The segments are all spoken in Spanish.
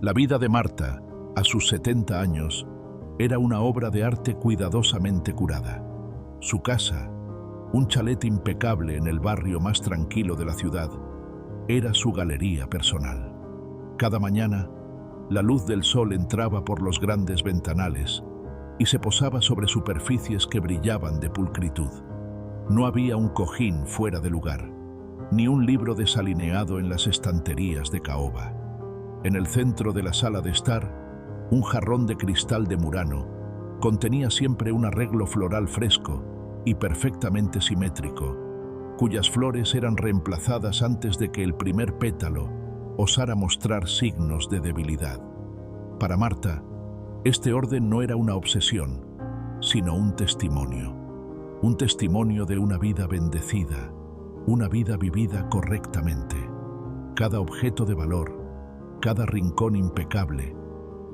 La vida de Marta, a sus 70 años, era una obra de arte cuidadosamente curada. Su casa, un chalet impecable en el barrio más tranquilo de la ciudad, era su galería personal. Cada mañana, la luz del sol entraba por los grandes ventanales y se posaba sobre superficies que brillaban de pulcritud. No había un cojín fuera de lugar, ni un libro desalineado en las estanterías de caoba. En el centro de la sala de estar, un jarrón de cristal de Murano contenía siempre un arreglo floral fresco y perfectamente simétrico, cuyas flores eran reemplazadas antes de que el primer pétalo osara mostrar signos de debilidad. Para Marta, este orden no era una obsesión, sino un testimonio de una vida bendecida, una vida vivida correctamente. Cada objeto de valor, cada rincón impecable,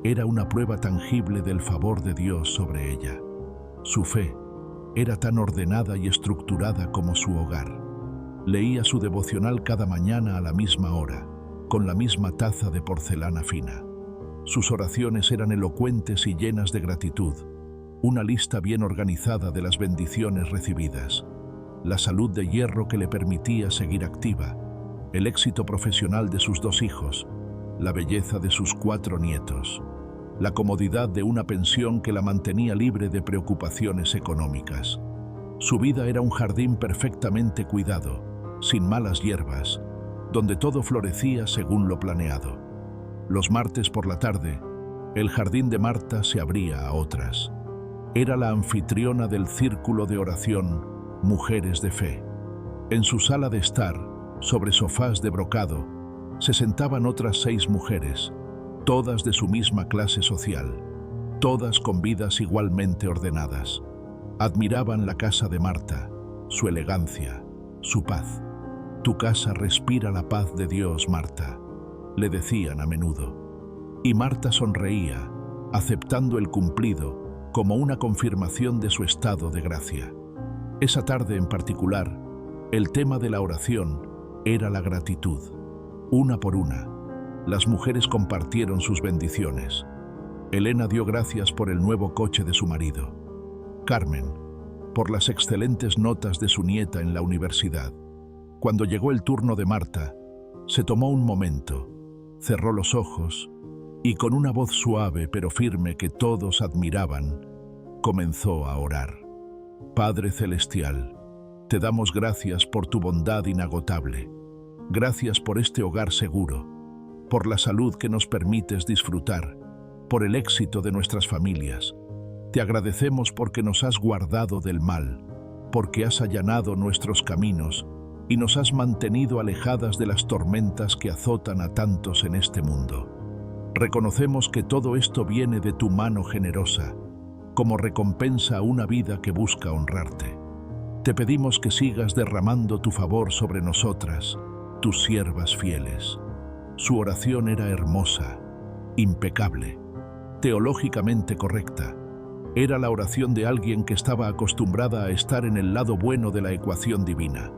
era una prueba tangible del favor de Dios sobre ella. Su fe era tan ordenada y estructurada como su hogar. Leía su devocional cada mañana a la misma hora, con la misma taza de porcelana fina. Sus oraciones eran elocuentes y llenas de gratitud, una lista bien organizada de las bendiciones recibidas, la salud de hierro que le permitía seguir activa, el éxito profesional de sus 2 hijos, la belleza de sus 4 nietos, la comodidad de una pensión que la mantenía libre de preocupaciones económicas. Su vida era un jardín perfectamente cuidado, sin malas hierbas, donde todo florecía según lo planeado. Los martes por la tarde, el jardín de Marta se abría a otras. Era la anfitriona del círculo de oración Mujeres de Fe. En su sala de estar, sobre sofás de brocado, se sentaban otras 6 mujeres, todas de su misma clase social, todas con vidas igualmente ordenadas. Admiraban la casa de Marta, su elegancia, su paz. «Tu casa respira la paz de Dios, Marta», le decían a menudo. Y Marta sonreía, aceptando el cumplido como una confirmación de su estado de gracia. Esa tarde en particular, el tema de la oración era la gratitud. Una por una, las mujeres compartieron sus bendiciones. Elena dio gracias por el nuevo coche de su marido. Carmen, por las excelentes notas de su nieta en la universidad. Cuando llegó el turno de Marta, se tomó un momento, cerró los ojos y con una voz suave pero firme que todos admiraban, comenzó a orar. Padre Celestial, te damos gracias por tu bondad inagotable. Gracias por este hogar seguro, por la salud que nos permites disfrutar, por el éxito de nuestras familias. Te agradecemos porque nos has guardado del mal, porque has allanado nuestros caminos y nos has mantenido alejadas de las tormentas que azotan a tantos en este mundo. Reconocemos que todo esto viene de tu mano generosa, como recompensa a una vida que busca honrarte. Te pedimos que sigas derramando tu favor sobre nosotras, tus siervas fieles. Su oración era hermosa, impecable, teológicamente correcta. Era la oración de alguien que estaba acostumbrada a estar en el lado bueno de la ecuación divina.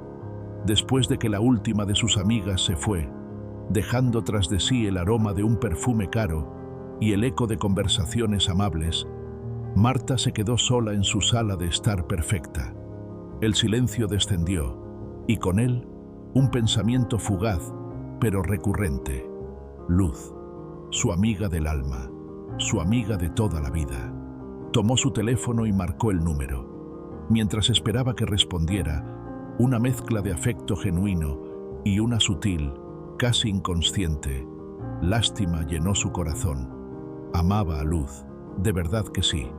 Después de que la última de sus amigas se fue, dejando tras de sí el aroma de un perfume caro y el eco de conversaciones amables, Marta se quedó sola en su sala de estar perfecta. El silencio descendió, y con él, un pensamiento fugaz, pero recurrente. Luz, su amiga del alma, su amiga de toda la vida. Tomó su teléfono y marcó el número. Mientras esperaba que respondiera, una mezcla de afecto genuino y una sutil, casi inconsciente, lástima llenó su corazón. Amaba a Luz, de verdad que sí.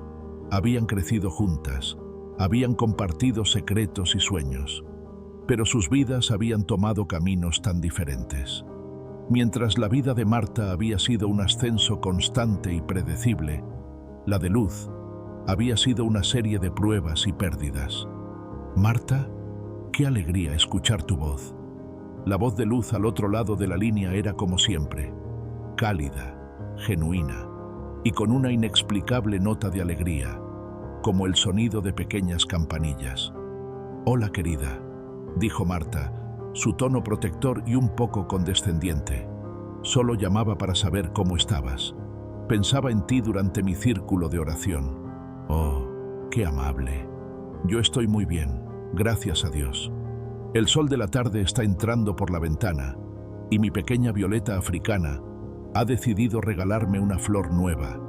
Habían crecido juntas, habían compartido secretos y sueños, pero sus vidas habían tomado caminos tan diferentes. Mientras la vida de Marta había sido un ascenso constante y predecible, la de Luz había sido una serie de pruebas y pérdidas. Marta, qué alegría escuchar tu voz. La voz de Luz al otro lado de la línea era como siempre, cálida, genuina y con una inexplicable nota de alegría, como el sonido de pequeñas campanillas. «Hola, querida», dijo Marta, su tono protector y un poco condescendiente. Solo llamaba para saber cómo estabas. Pensaba en ti durante mi círculo de oración. Oh, qué amable. Yo estoy muy bien, gracias a Dios. El sol de la tarde está entrando por la ventana y mi pequeña violeta africana ha decidido regalarme una flor nueva.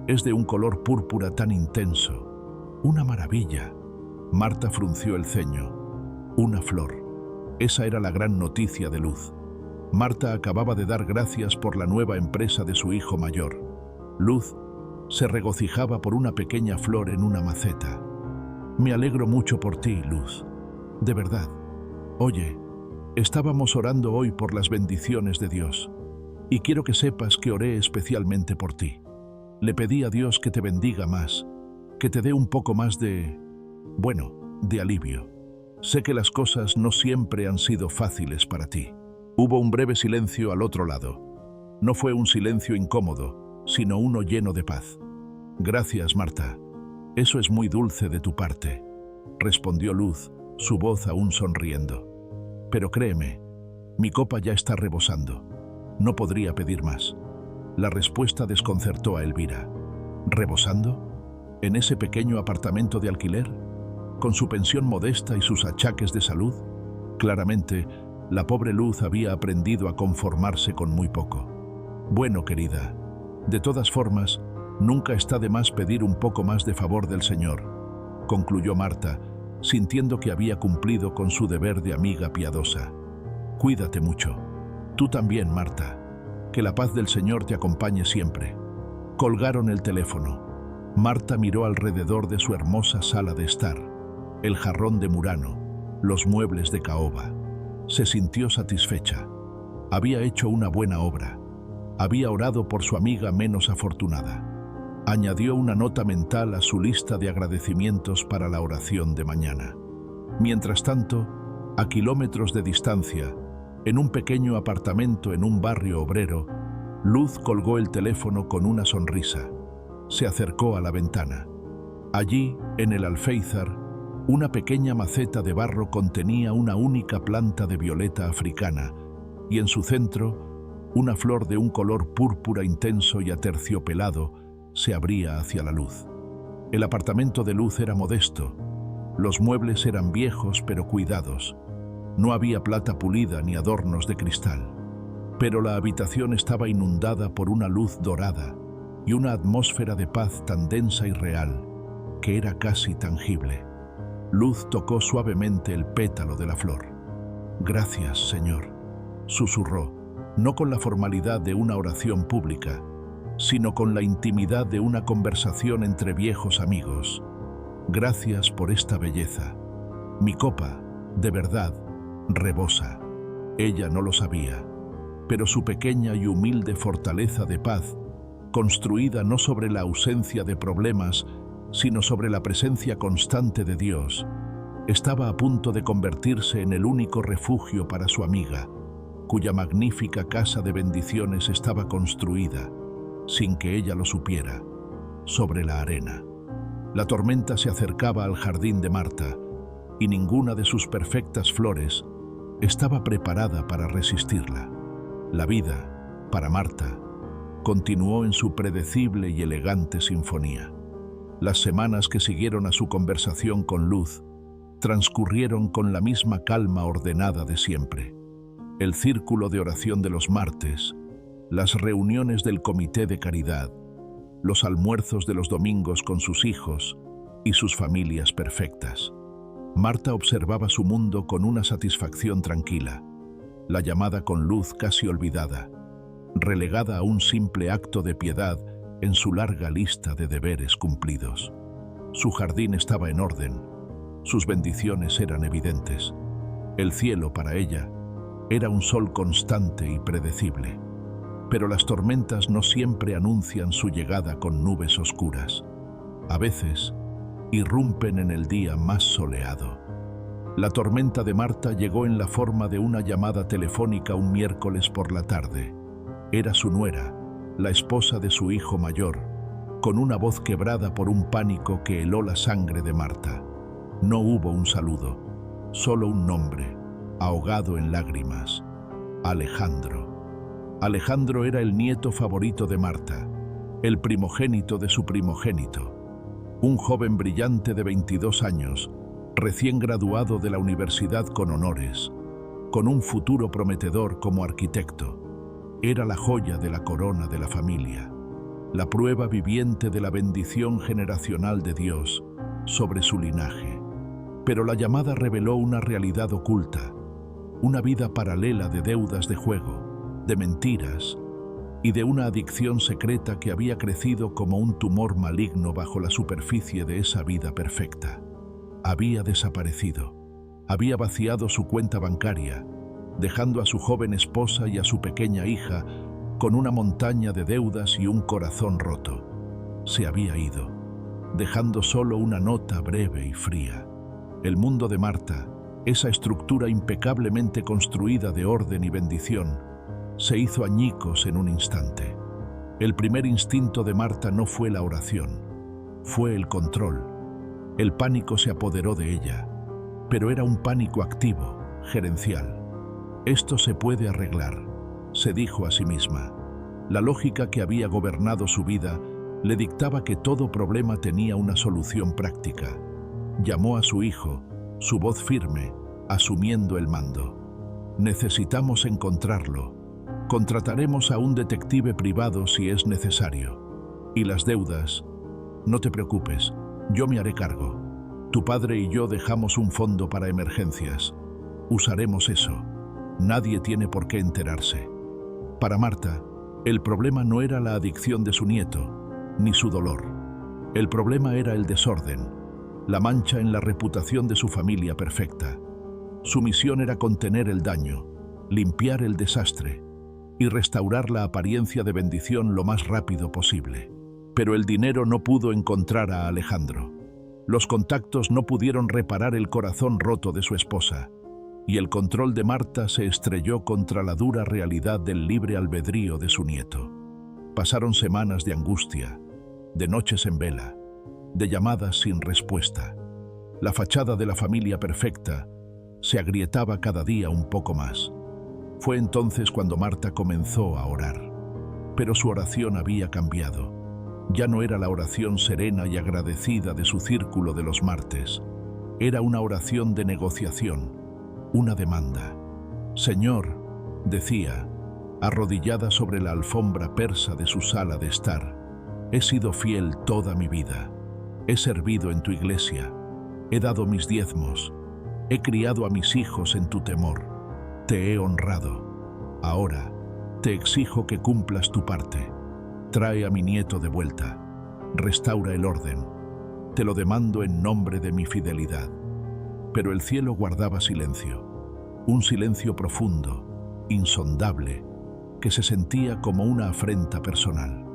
Es de un color púrpura tan intenso. Una maravilla. Marta frunció el ceño. Una flor. Esa era la gran noticia de Luz. Marta acababa de dar gracias por la nueva empresa de su hijo mayor. Luz se regocijaba por una pequeña flor en una maceta. Me alegro mucho por ti, Luz. De verdad. Oye, estábamos orando hoy por las bendiciones de Dios. Y quiero que sepas que oré especialmente por ti. Le pedí a Dios que te bendiga más, que te dé un poco más de alivio. Sé que las cosas no siempre han sido fáciles para ti. Hubo un breve silencio al otro lado. No fue un silencio incómodo, sino uno lleno de paz. Gracias, Marta. Eso es muy dulce de tu parte, respondió Luz, su voz aún sonriendo. Pero créeme, mi copa ya está rebosando. No podría pedir más. La respuesta desconcertó a Elvira. ¿Rebosando? ¿En ese pequeño apartamento de alquiler? ¿Con su pensión modesta y sus achaques de salud? Claramente, la pobre Luz había aprendido a conformarse con muy poco. Bueno, querida, de todas formas, nunca está de más pedir un poco más de favor del Señor, concluyó Marta, sintiendo que había cumplido con su deber de amiga piadosa. Cuídate mucho. Tú también, Marta. Que la paz del Señor te acompañe siempre. Colgaron el teléfono. Marta miró alrededor de su hermosa sala de estar, el jarrón de Murano, los muebles de caoba. Se sintió satisfecha. Había hecho una buena obra. Había orado por su amiga menos afortunada. Añadió una nota mental a su lista de agradecimientos para la oración de mañana. Mientras tanto, a kilómetros de distancia, en un pequeño apartamento en un barrio obrero, Luz colgó el teléfono con una sonrisa. Se acercó a la ventana. Allí, en el alféizar, una pequeña maceta de barro contenía una única planta de violeta africana y en su centro, una flor de un color púrpura intenso y aterciopelado se abría hacia la luz. El apartamento de Luz era modesto. Los muebles eran viejos pero cuidados. No había plata pulida ni adornos de cristal. Pero la habitación estaba inundada por una luz dorada y una atmósfera de paz tan densa y real que era casi tangible. Luz tocó suavemente el pétalo de la flor. «Gracias, Señor», susurró, no con la formalidad de una oración pública, sino con la intimidad de una conversación entre viejos amigos. «Gracias por esta belleza. Mi copa, de verdad, rebosa». Ella no lo sabía, pero su pequeña y humilde fortaleza de paz, construida no sobre la ausencia de problemas, sino sobre la presencia constante de Dios, estaba a punto de convertirse en el único refugio para su amiga, cuya magnífica casa de bendiciones estaba construida, sin que ella lo supiera, sobre la arena. La tormenta se acercaba al jardín de Marta, y ninguna de sus perfectas flores estaba preparada para resistirla. La vida, para Marta, continuó en su predecible y elegante sinfonía. Las semanas que siguieron a su conversación con Luz transcurrieron con la misma calma ordenada de siempre. El círculo de oración de los martes, las reuniones del comité de caridad, los almuerzos de los domingos con sus hijos y sus familias perfectas. Marta observaba su mundo con una satisfacción tranquila. La llamada con Luz casi olvidada, relegada a un simple acto de piedad en su larga lista de deberes cumplidos. Su jardín estaba en orden, sus bendiciones eran evidentes. El cielo para ella era un sol constante y predecible. Pero las tormentas no siempre anuncian su llegada con nubes oscuras. A veces, irrumpen en el día más soleado. La tormenta de Marta llegó en la forma de una llamada telefónica un miércoles por la tarde. Era su nuera, la esposa de su hijo mayor, con una voz quebrada por un pánico que heló la sangre de Marta. No hubo un saludo, solo un nombre, ahogado en lágrimas: Alejandro. Alejandro era el nieto favorito de Marta, el primogénito de su primogénito, un joven brillante de 22 años, recién graduado de la universidad con honores, con un futuro prometedor como arquitecto. Era la joya de la corona de la familia, la prueba viviente de la bendición generacional de Dios sobre su linaje. Pero la llamada reveló una realidad oculta, una vida paralela de deudas de juego, de mentiras y de una adicción secreta que había crecido como un tumor maligno bajo la superficie de esa vida perfecta. Había desaparecido, había vaciado su cuenta bancaria, dejando a su joven esposa y a su pequeña hija con una montaña de deudas y un corazón roto. Se había ido, dejando solo una nota breve y fría. El mundo de Marta, esa estructura impecablemente construida de orden y bendición, se hizo añicos en un instante. El primer instinto de Marta no fue la oración, fue el control. El pánico se apoderó de ella, pero era un pánico activo, gerencial. Esto se puede arreglar, se dijo a sí misma. La lógica que había gobernado su vida le dictaba que todo problema tenía una solución práctica. Llamó a su hijo, su voz firme, asumiendo el mando. Necesitamos encontrarlo. Contrataremos a un detective privado si es necesario. Y las deudas, no te preocupes, yo me haré cargo. Tu padre y yo dejamos un fondo para emergencias. Usaremos eso. Nadie tiene por qué enterarse. Para Marta, el problema no era la adicción de su nieto, ni su dolor. El problema era el desorden, la mancha en la reputación de su familia perfecta. Su misión era contener el daño, limpiar el desastre y restaurar la apariencia de bendición lo más rápido posible. Pero el dinero no pudo encontrar a Alejandro. Los contactos no pudieron reparar el corazón roto de su esposa, y el control de Marta se estrelló contra la dura realidad del libre albedrío de su nieto. Pasaron semanas de angustia, de noches en vela, de llamadas sin respuesta. La fachada de la familia perfecta se agrietaba cada día un poco más. Fue entonces cuando Marta comenzó a orar. Pero su oración había cambiado. Ya no era la oración serena y agradecida de su círculo de los martes. Era una oración de negociación, una demanda. Señor, decía, arrodillada sobre la alfombra persa de su sala de estar, he sido fiel toda mi vida. He servido en tu iglesia. He dado mis diezmos. He criado a mis hijos en tu temor. Te he honrado. Ahora, te exijo que cumplas tu parte. Trae a mi nieto de vuelta. Restaura el orden. Te lo demando en nombre de mi fidelidad. Pero el cielo guardaba silencio. Un silencio profundo, insondable, que se sentía como una afrenta personal.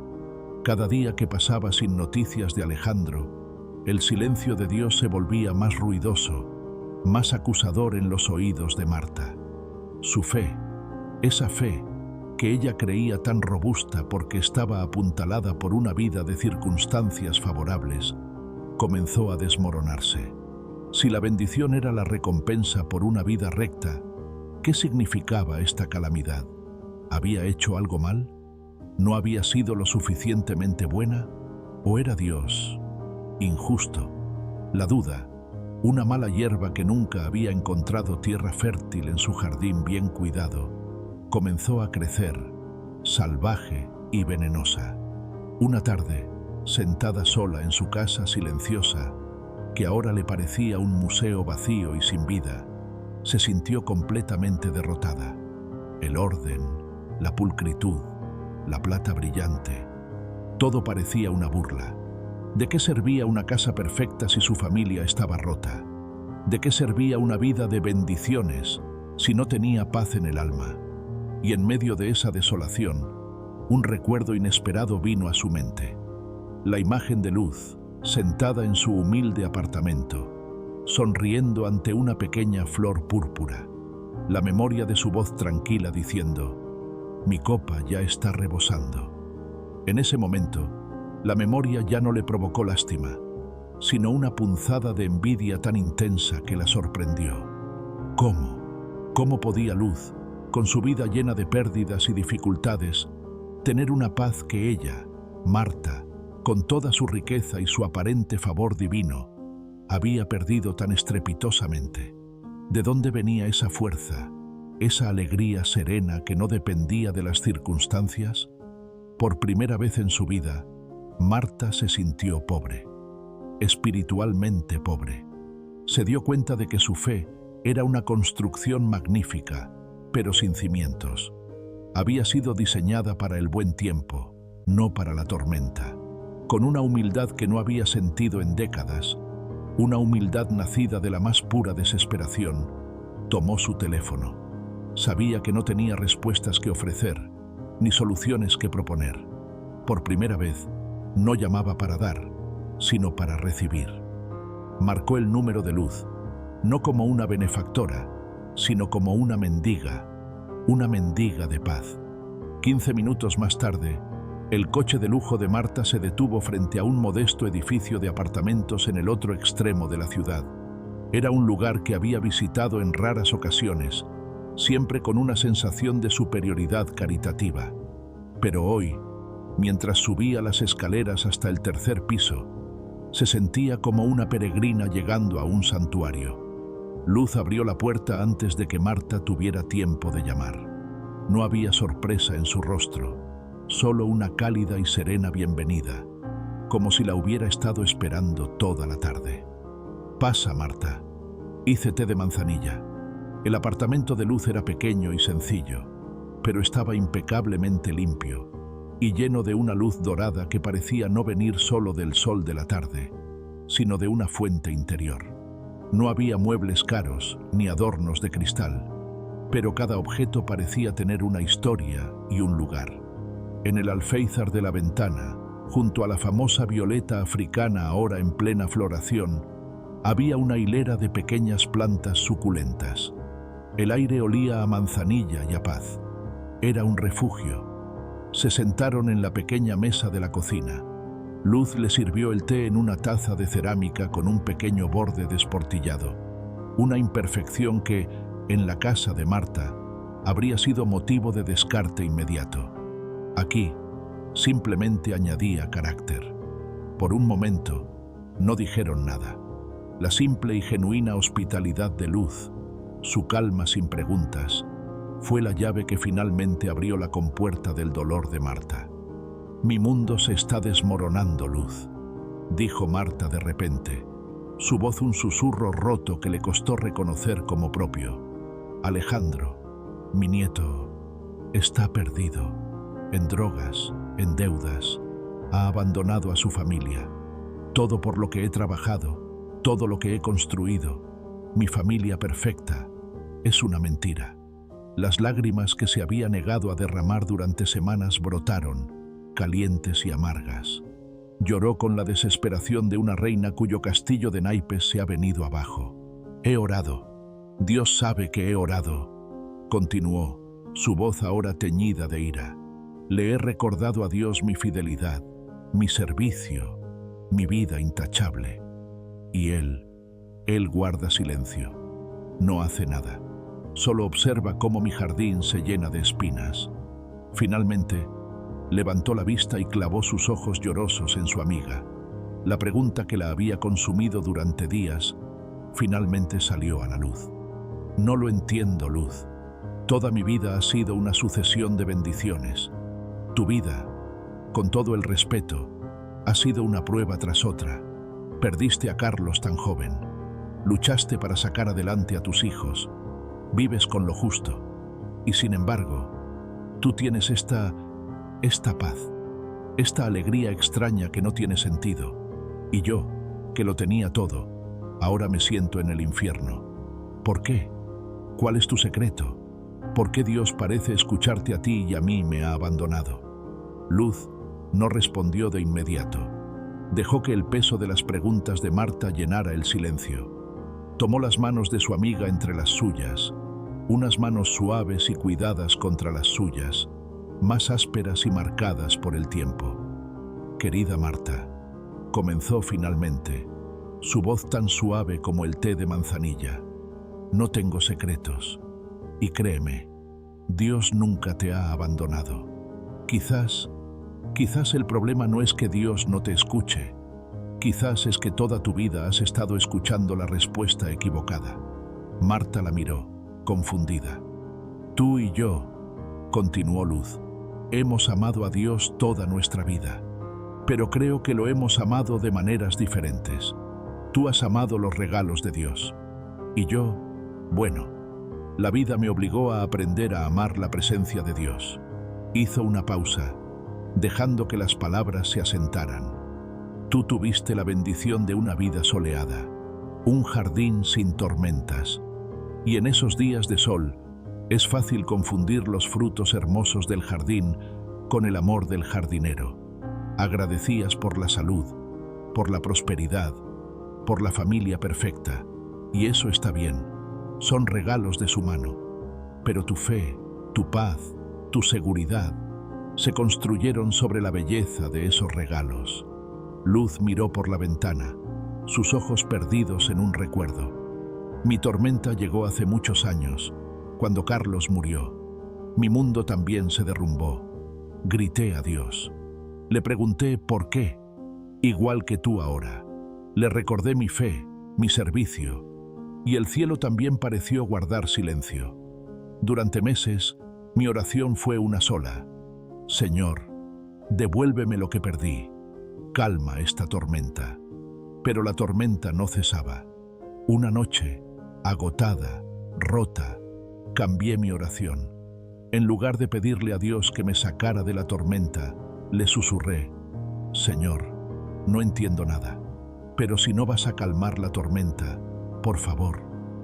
Cada día que pasaba sin noticias de Alejandro, el silencio de Dios se volvía más ruidoso, más acusador en los oídos de Marta. Su fe, esa fe que ella creía tan robusta porque estaba apuntalada por una vida de circunstancias favorables, comenzó a desmoronarse. Si la bendición era la recompensa por una vida recta, ¿qué significaba esta calamidad? ¿Había hecho algo mal? ¿No había sido lo suficientemente buena? ¿O era Dios injusto? La duda, una mala hierba que nunca había encontrado tierra fértil en su jardín bien cuidado, comenzó a crecer, salvaje y venenosa. Una tarde, sentada sola en su casa silenciosa, que ahora le parecía un museo vacío y sin vida, se sintió completamente derrotada. El orden, la pulcritud, la plata brillante, todo parecía una burla. ¿De qué servía una casa perfecta si su familia estaba rota? ¿De qué servía una vida de bendiciones si no tenía paz en el alma? Y en medio de esa desolación, un recuerdo inesperado vino a su mente. La imagen de Luz, sentada en su humilde apartamento, sonriendo ante una pequeña flor púrpura. La memoria de su voz tranquila diciendo, mi copa ya está rebosando. En ese momento, la memoria ya no le provocó lástima, sino una punzada de envidia tan intensa que la sorprendió. ¿Cómo? ¿Cómo podía Luz, con su vida llena de pérdidas y dificultades, tener una paz que ella, Marta, con toda su riqueza y su aparente favor divino, había perdido tan estrepitosamente. ¿De dónde venía esa fuerza, esa alegría serena que no dependía de las circunstancias? Por primera vez en su vida, Marta se sintió pobre, espiritualmente pobre. Se dio cuenta de que su fe era una construcción magnífica, pero sin cimientos. Había sido diseñada para el buen tiempo, no para la tormenta. Con una humildad que no había sentido en décadas, una humildad nacida de la más pura desesperación, tomó su teléfono. Sabía que no tenía respuestas que ofrecer, ni soluciones que proponer. Por primera vez, no llamaba para dar, sino para recibir. Marcó el número de Luz, no como una benefactora, sino como una mendiga de paz. 15 minutos más tarde, el coche de lujo de Marta se detuvo frente a un modesto edificio de apartamentos en el otro extremo de la ciudad. Era un lugar que había visitado en raras ocasiones, siempre con una sensación de superioridad caritativa. Pero hoy, mientras subía las escaleras hasta el tercer piso, se sentía como una peregrina llegando a un santuario. Luz abrió la puerta antes de que Marta tuviera tiempo de llamar. No había sorpresa en su rostro, solo una cálida y serena bienvenida, como si la hubiera estado esperando toda la tarde. «Pasa, Marta. Hice té de manzanilla». El apartamento de Luz era pequeño y sencillo, pero estaba impecablemente limpio y lleno de una luz dorada que parecía no venir solo del sol de la tarde, sino de una fuente interior. No había muebles caros ni adornos de cristal, pero cada objeto parecía tener una historia y un lugar. En el alféizar de la ventana, junto a la famosa violeta africana ahora en plena floración, había una hilera de pequeñas plantas suculentas. El aire olía a manzanilla y a paz. Era un refugio. Se sentaron en la pequeña mesa de la cocina. Luz le sirvió el té en una taza de cerámica con un pequeño borde desportillado, una imperfección que, en la casa de Marta, habría sido motivo de descarte inmediato. Aquí, simplemente añadía carácter. Por un momento, no dijeron nada. La simple y genuina hospitalidad de Luz, su calma sin preguntas, fue la llave que finalmente abrió la compuerta del dolor de Marta. «Mi mundo se está desmoronando, Luz», dijo Marta de repente, su voz un susurro roto que le costó reconocer como propio. «Alejandro, mi nieto, está perdido, en drogas, en deudas, ha abandonado a su familia. Todo por lo que he trabajado, todo lo que he construido, mi familia perfecta, es una mentira». Las lágrimas que se había negado a derramar durante semanas brotaron, calientes y amargas. Lloró con la desesperación de una reina cuyo castillo de naipes se ha venido abajo. «He orado. Dios sabe que he orado», continuó, su voz ahora teñida de ira. «Le he recordado a Dios mi fidelidad, mi servicio, mi vida intachable. Y Él guarda silencio. No hace nada. Solo observa cómo mi jardín se llena de espinas». Finalmente, levantó la vista y clavó sus ojos llorosos en su amiga. La pregunta que la había consumido durante días, finalmente salió a la luz. «No lo entiendo, Luz. Toda mi vida ha sido una sucesión de bendiciones. Tu vida, con todo el respeto, ha sido una prueba tras otra. Perdiste a Carlos tan joven. Luchaste para sacar adelante a tus hijos. Vives con lo justo. Y sin embargo, tú tienes esta paz, esta alegría extraña que no tiene sentido. Y yo, que lo tenía todo, ahora me siento en el infierno. ¿Por qué? ¿Cuál es tu secreto? ¿Por qué Dios parece escucharte a ti y a mí me ha abandonado?» Luz no respondió de inmediato. Dejó que el peso de las preguntas de Marta llenara el silencio. Tomó las manos de su amiga entre las suyas, unas manos suaves y cuidadas contra las suyas, más ásperas y marcadas por el tiempo. «Querida Marta», comenzó finalmente, su voz tan suave como el té de manzanilla, «no tengo secretos. Y créeme, Dios nunca te ha abandonado. Quizás el problema no es que Dios no te escuche. Quizás es que toda tu vida has estado escuchando la respuesta equivocada. Marta la miró, confundida. Tú y yo, continuó Luz, hemos amado a Dios toda nuestra vida, pero creo que lo hemos amado de maneras diferentes. Tú has amado los regalos de Dios. Y yo, bueno, la vida me obligó a aprender a amar la presencia de Dios. Hizo una pausa, dejando que las palabras se asentaran. Tú tuviste la bendición de una vida soleada, un jardín sin tormentas. Y en esos días de sol, es fácil confundir los frutos hermosos del jardín con el amor del jardinero. Agradecías por la salud, por la prosperidad, por la familia perfecta, y eso está bien, son regalos de su mano. Pero tu fe, tu paz, tu seguridad, se construyeron sobre la belleza de esos regalos. Luz miró por la ventana, sus ojos perdidos en un recuerdo. Mi tormenta llegó hace muchos años, cuando Carlos murió. Mi mundo también se derrumbó. Grité a Dios. Le pregunté por qué, igual que tú ahora. Le recordé mi fe, mi servicio, y el cielo también pareció guardar silencio. Durante meses, mi oración fue una sola. Señor, devuélveme lo que perdí. Calma esta tormenta. Pero la tormenta no cesaba. Una noche, agotada, rota, cambié mi oración. En lugar de pedirle a Dios que me sacara de la tormenta, le susurré: Señor, no entiendo nada, pero si no vas a calmar la tormenta, por favor,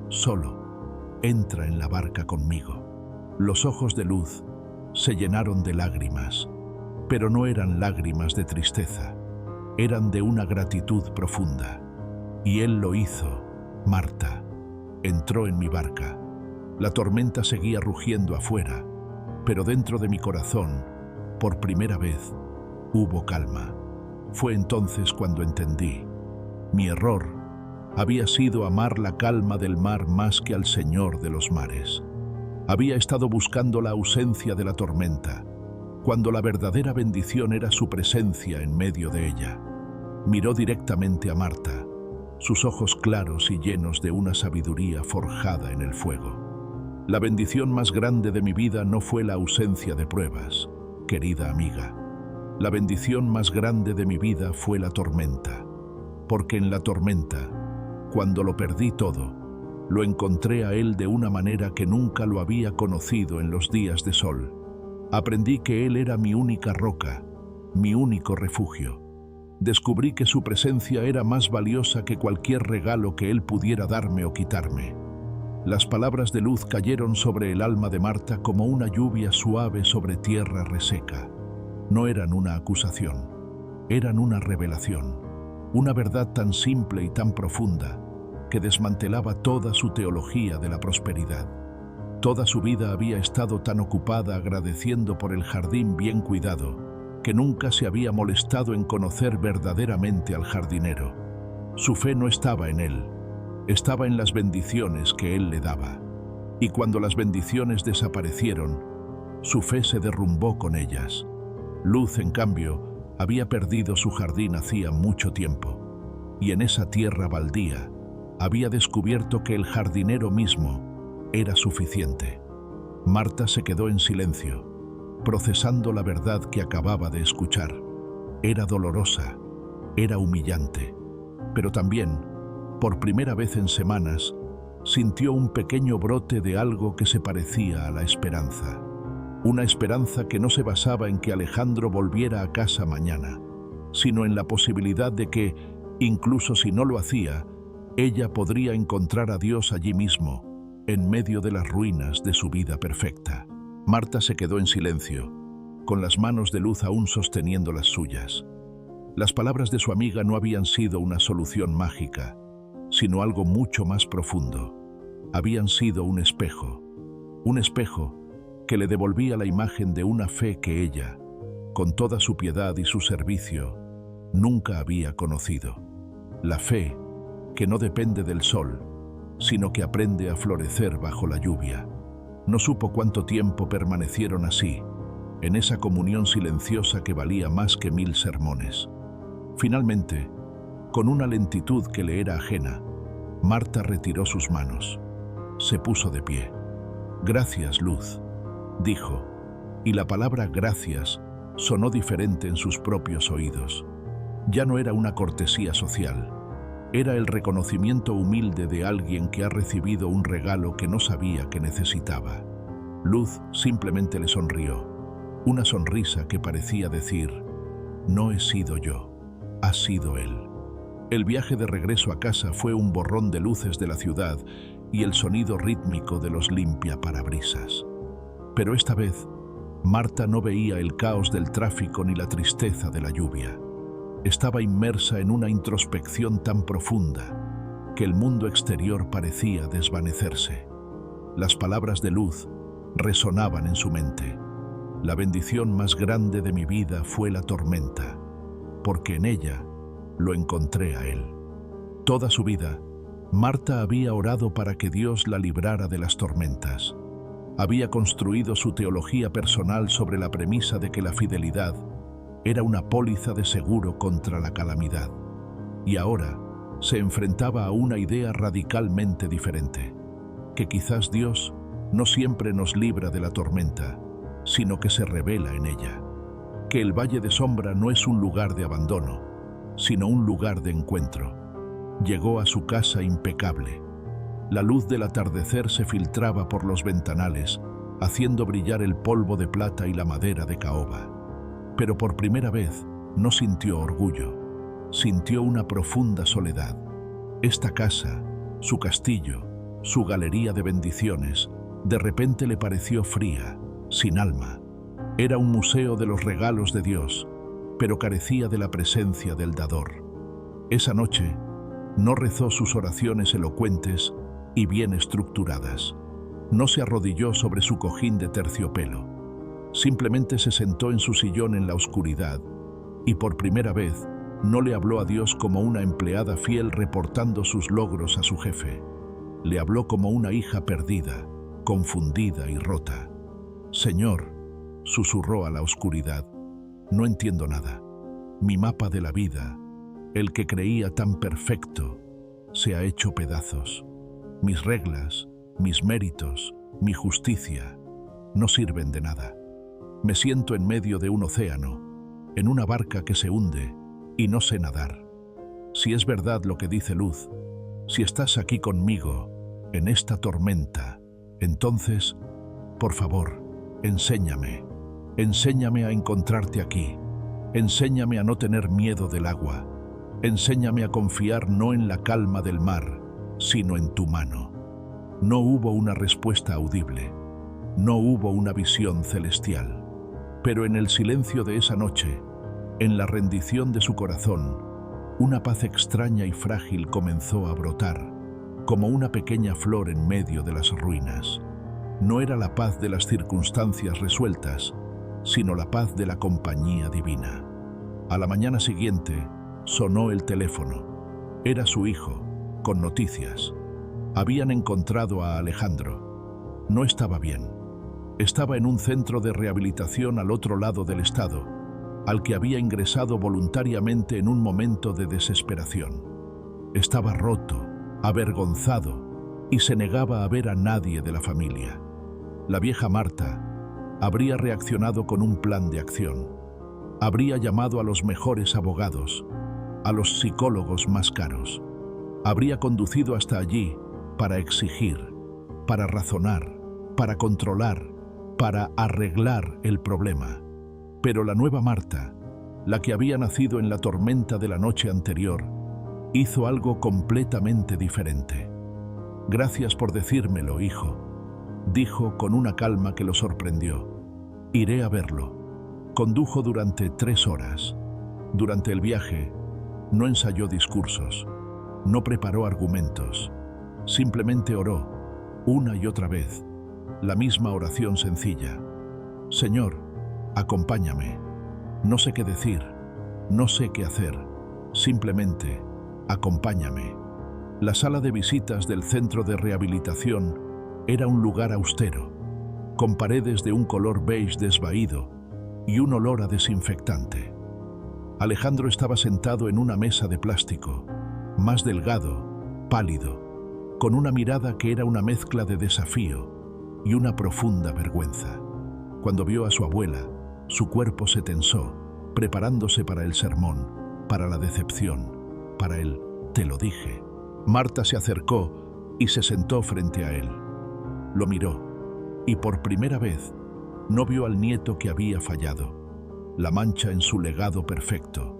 solo, entra en la barca conmigo. Los ojos de Luz se llenaron de lágrimas, pero no eran lágrimas de tristeza, eran de una gratitud profunda. Y él lo hizo, Marta. Entró en mi barca. La tormenta seguía rugiendo afuera, pero dentro de mi corazón, por primera vez, hubo calma. Fue entonces cuando entendí. Mi error había sido amar la calma del mar más que al Señor de los mares. Había estado buscando la ausencia de la tormenta, cuando la verdadera bendición era su presencia en medio de ella. Miró directamente a Marta, sus ojos claros y llenos de una sabiduría forjada en el fuego. La bendición más grande de mi vida no fue la ausencia de pruebas, querida amiga. La bendición más grande de mi vida fue la tormenta, porque en la tormenta, cuando lo perdí todo, lo encontré a él de una manera que nunca lo había conocido en los días de sol. Aprendí que él era mi única roca, mi único refugio. Descubrí que su presencia era más valiosa que cualquier regalo que él pudiera darme o quitarme. Las palabras de Luz cayeron sobre el alma de Marta como una lluvia suave sobre tierra reseca. No eran una acusación, eran una revelación, una verdad tan simple y tan profunda que desmantelaba toda su teología de la prosperidad. Toda su vida había estado tan ocupada agradeciendo por el jardín bien cuidado, que nunca se había molestado en conocer verdaderamente al jardinero. Su fe no estaba en él, estaba en las bendiciones que él le daba. Y cuando las bendiciones desaparecieron, su fe se derrumbó con ellas. Luz, en cambio, había perdido su jardín hacía mucho tiempo, y en esa tierra baldía había descubierto que el jardinero mismo era suficiente. Marta se quedó en silencio, procesando la verdad que acababa de escuchar. Era dolorosa, era humillante, pero también, por primera vez en semanas, sintió un pequeño brote de algo que se parecía a la esperanza. Una esperanza que no se basaba en que Alejandro volviera a casa mañana, sino en la posibilidad de que, incluso si no lo hacía, ella podría encontrar a Dios allí mismo, en medio de las ruinas de su vida perfecta. Marta se quedó en silencio, con las manos de Luz aún sosteniendo las suyas. Las palabras de su amiga no habían sido una solución mágica, sino algo mucho más profundo. Habían sido un espejo que le devolvía la imagen de una fe que ella, con toda su piedad y su servicio, nunca había conocido. La fe que no depende del sol, sino que aprende a florecer bajo la lluvia. No supo cuánto tiempo permanecieron así, en esa comunión silenciosa que valía más que 1000 sermones. Finalmente, con una lentitud que le era ajena, Marta retiró sus manos. Se puso de pie. «Gracias, Luz», dijo, y la palabra gracias sonó diferente en sus propios oídos. Ya no era una cortesía social, era el reconocimiento humilde de alguien que ha recibido un regalo que no sabía que necesitaba. Luz simplemente le sonrió, una sonrisa que parecía decir: «No he sido yo, ha sido él». El viaje de regreso a casa fue un borrón de luces de la ciudad y el sonido rítmico de los limpiaparabrisas. Pero esta vez, Marta no veía el caos del tráfico ni la tristeza de la lluvia. Estaba inmersa en una introspección tan profunda que el mundo exterior parecía desvanecerse. Las palabras de Luz resonaban en su mente. La bendición más grande de mi vida fue la tormenta, porque en ella lo encontré a él. Toda su vida, Marta había orado para que Dios la librara de las tormentas. Había construido su teología personal sobre la premisa de que la fidelidad era una póliza de seguro contra la calamidad. Y ahora se enfrentaba a una idea radicalmente diferente: que quizás Dios no siempre nos libra de la tormenta, sino que se revela en ella. Que el valle de sombra no es un lugar de abandono, sino un lugar de encuentro. Llegó a su casa impecable. La luz del atardecer se filtraba por los ventanales, haciendo brillar el polvo de plata y la madera de caoba. Pero por primera vez no sintió orgullo, sintió una profunda soledad. Esta casa, su castillo, su galería de bendiciones, de repente le pareció fría, sin alma. Era un museo de los regalos de Dios, pero carecía de la presencia del dador. Esa noche no rezó sus oraciones elocuentes y bien estructuradas. No se arrodilló sobre su cojín de terciopelo. Simplemente se sentó en su sillón en la oscuridad y por primera vez no le habló a Dios como una empleada fiel reportando sus logros a su jefe. Le habló como una hija perdida, confundida y rota. «Señor», susurró a la oscuridad, «no entiendo nada. Mi mapa de la vida, el que creía tan perfecto, se ha hecho pedazos. Mis reglas, mis méritos, mi justicia, no sirven de nada. Me siento en medio de un océano, en una barca que se hunde, y no sé nadar. Si es verdad lo que dice Luz, si estás aquí conmigo, en esta tormenta, entonces, por favor, enséñame. Enséñame a encontrarte aquí. Enséñame a no tener miedo del agua. Enséñame a confiar no en la calma del mar, sino en tu mano». No hubo una respuesta audible. No hubo una visión celestial. Pero en el silencio de esa noche, en la rendición de su corazón, una paz extraña y frágil comenzó a brotar, como una pequeña flor en medio de las ruinas. No era la paz de las circunstancias resueltas, sino la paz de la compañía divina. A la mañana siguiente, sonó el teléfono. Era su hijo, con noticias. Habían encontrado a Alejandro. No estaba bien. Estaba en un centro de rehabilitación al otro lado del estado, al que había ingresado voluntariamente en un momento de desesperación. Estaba roto, avergonzado, y se negaba a ver a nadie de la familia. La vieja Marta habría reaccionado con un plan de acción. Habría llamado a los mejores abogados, a los psicólogos más caros. Habría conducido hasta allí para exigir, para razonar, para controlar, para arreglar el problema. Pero la nueva Marta, la que había nacido en la tormenta de la noche anterior, hizo algo completamente diferente. «Gracias por decírmelo, hijo», dijo con una calma que lo sorprendió. «Iré a verlo». Condujo durante 3 horas. Durante el viaje, no ensayó discursos, no preparó argumentos. Simplemente oró, una y otra vez, la misma oración sencilla. «Señor, acompáñame. No sé qué decir, no sé qué hacer. Simplemente, acompáñame». La sala de visitas del centro de rehabilitación era un lugar austero. con paredes de un color beige desvaído y un olor a desinfectante. Alejandro estaba sentado en una mesa de plástico, más delgado, pálido, con una mirada que era una mezcla de desafío y una profunda vergüenza. Cuando vio a su abuela, su cuerpo se tensó, preparándose para el sermón, para la decepción, para el «te lo dije». Marta se acercó y se sentó frente a él. Lo miró y por primera vez no vio al nieto que había fallado, la mancha en su legado perfecto.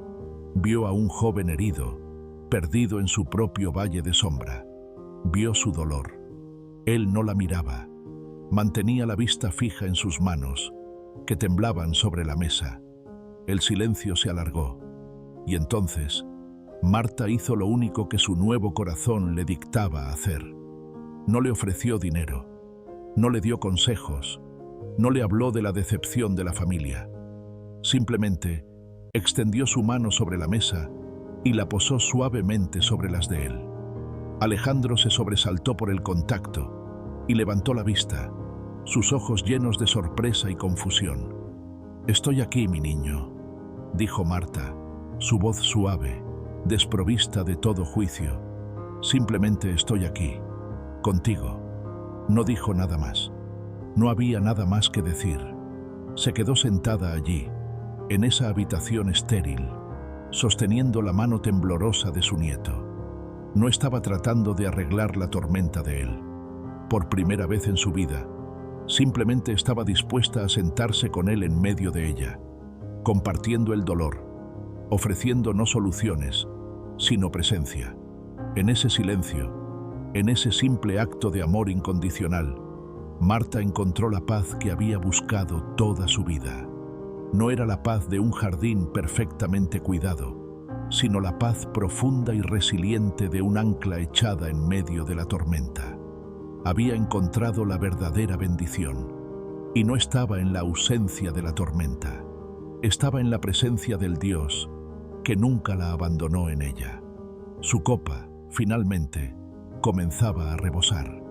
Vio a un joven herido, perdido en su propio valle de sombra. Vio su dolor. Él no la miraba. Mantenía la vista fija en sus manos, que temblaban sobre la mesa. El silencio se alargó, y entonces Marta hizo lo único que su nuevo corazón le dictaba hacer. No le ofreció dinero, no le dio consejos, no le habló de la decepción de la familia. Simplemente extendió su mano sobre la mesa y la posó suavemente sobre las de él. Alejandro se sobresaltó por el contacto y levantó la vista, sus ojos llenos de sorpresa y confusión. «Estoy aquí, mi niño», dijo Marta, su voz suave, desprovista de todo juicio. «Simplemente estoy aquí, contigo». No dijo nada más. No había nada más que decir. Se quedó sentada allí, en esa habitación estéril, sosteniendo la mano temblorosa de su nieto. No estaba tratando de arreglar la tormenta de él. Por primera vez en su vida, simplemente estaba dispuesta a sentarse con él en medio de ella, compartiendo el dolor, ofreciendo no soluciones, sino presencia. En ese silencio, en ese simple acto de amor incondicional, Marta encontró la paz que había buscado toda su vida. No era la paz de un jardín perfectamente cuidado, sino la paz profunda y resiliente de un ancla echada en medio de la tormenta. Había encontrado la verdadera bendición, y no estaba en la ausencia de la tormenta, estaba en la presencia del Dios que nunca la abandonó en ella. Su copa, finalmente, comenzaba a rebosar.